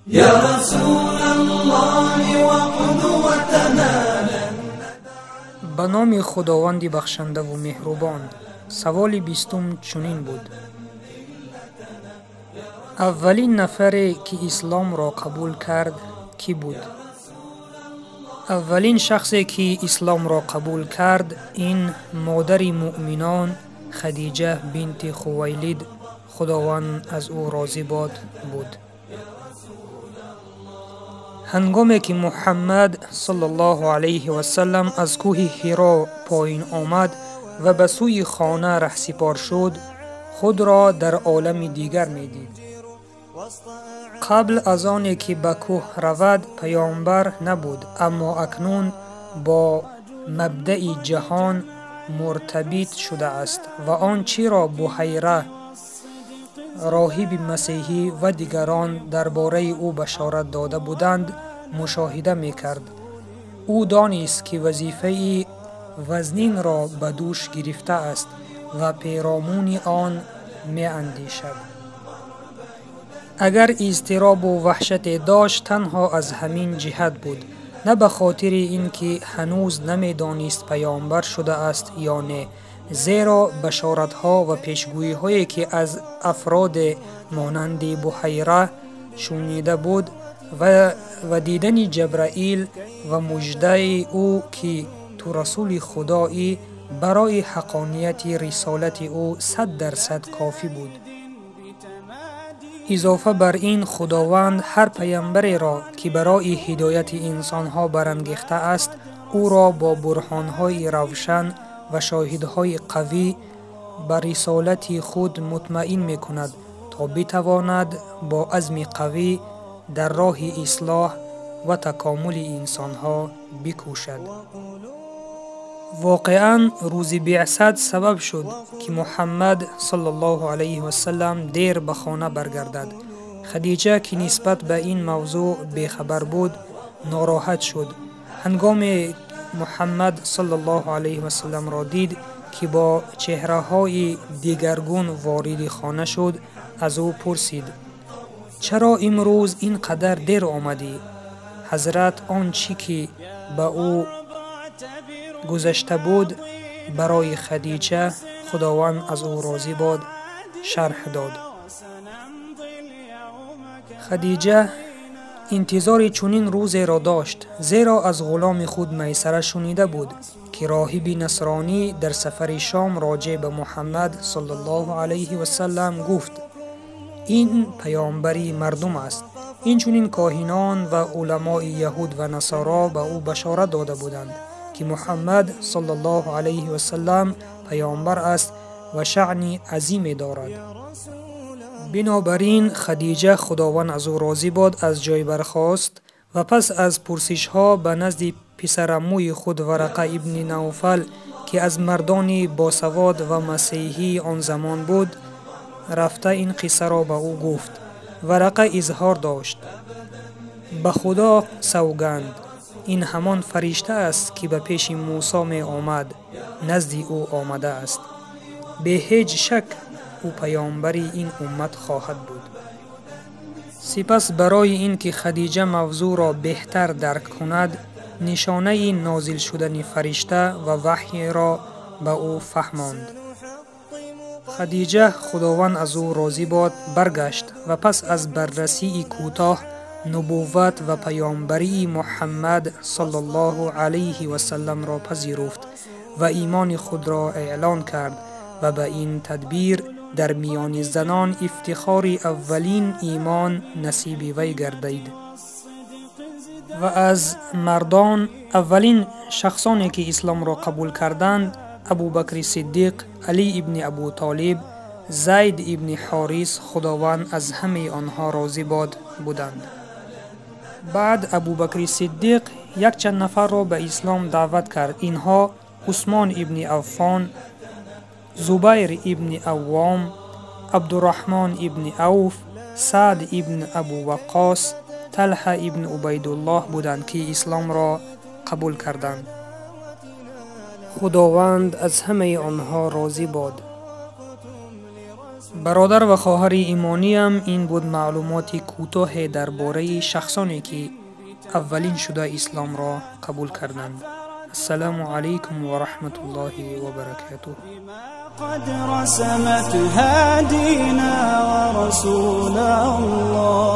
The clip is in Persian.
يا رسول الله وقدوتنا. به نام خداوند بخشنده و مهربان. سوال 20 چنین بود: اولین نفری که اسلام را قبول کرد کی بود؟ اولین شخصی که اسلام را قبول کرد این مادر مؤمنان خدیجه بنت خویلد خداوند از او راضی باد بود. هنگامی که محمد صلی الله علیه و سلم از کوه حرا پایین آمد و به سوی خانه رهسپار شد، خود را در عالم دیگر می دید. قبل از آن که به کوه رود پیامبر نبود، اما اکنون با مبدأ جهان مرتبط شده است و آنچه را بحیره راهب مسیحی و دیگران درباره او بشارت داده بودند مشاهده می کرد. او دانست که وظیفه وزنین را به دوش گرفته است و پیرامون آن می اندیشد. اگر اضطراب و وحشت داشت تنها از همین جهت بود، نه به خاطر اینکه هنوز نمی دانست پیامبر شده است یا نه، زیرا بشارت ها و پیشگویی هایی که از افراد مانند بحیره شنیده بود و دیدن جبرائیل و مژده او که تو رسول خدایی برای حقانیت رسالت او 100% کافی بود. اضافه بر این خداوند هر پیامبری را که برای هدایت انسانها برانگیخته است او را با برهانهای روشن و شاهدهای قوی بر رسالت خود مطمئن می کند تا بتواند با عزم قوی در راه اصلاح و تکامل انسانها بکوشد. واقعا روز بعثت سبب شد که محمد صلی الله علیه و سلم دیر به خانه برگردد. خدیجه که نسبت به این موضوع بیخبر بود ناراحت شد. هنگام محمد صلی الله علیه و سلم را دید که با چهره های دیگرگون وارد خانه شد، از او پرسید: چرا امروز اینقدر دیر آمدی؟ حضرت آنچه که به او گذشته بود برای خدیجه خداوند از او راضی باد شرح داد. خدیجه انتظار چنین روزی را داشت، زیرا از غلام خود میسره شنیده بود که راهب نصرانی در سفر شام راجع به محمد صلی الله علیه و سلم گفت: این پیامبری مردم است. این چنین کاهنان و علمای یهود و نصارا به او بشارت داده بودند که محمد صلی الله علیه و سلم پیامبر است و شأن عظیم دارد. بنابراین خدیجه خداوند از او راضی باد از جای برخاست و پس از پرسش ها به نزد پسرعموی خود ورقه ابن نوفل که از مردان باسواد و مسیحی آن زمان بود رفته این قصه را به او گفت. ورقه اظهار داشت: به خدا سوگند، این همان فرشته است که به پیش موسی می آمد نزد او آمده است. به هیچ شک او پیامبری این امت خواهد بود. سپس برای اینکه خدیجه موضوع را بهتر درک کند نشانه نازل شدن فرشته و وحی را به او فهماند. خدیجه خداوند از او راضی باد برگشت و پس از بررسی کوتاه نبوت و پیامبری محمد صلی الله علیه و سلم را پذیرفت و ایمان خود را اعلان کرد و به این تدبیر در میان زنان افتخار اولین ایمان نصیب وی گردید. و از مردان اولین شخصانی که اسلام را قبول کردند ابوبکر صدیق، علی ابن ابو طالب، زید ابن حارث خداوند از همه آنها راضی باد بودند. بعد ابوبکر صدیق یک چند نفر را به اسلام دعوت کرد. اینها عثمان ابن عفان، زبیر ابن عوام، عبدالرحمن ابن عوف، سعد ابن ابو وقاص، طلحه ابن عبیدالله بودند که اسلام را قبول کردند. خداوند از همه آنها راضی باد. برادر و خواهر ایمانی هم این بود معلوماتی کوتاه درباره شخصانی که اولین شده اسلام را قبول کردند. السلام علیکم و رحمت الله و برکاته. قد رسمت هادينا ورسول الله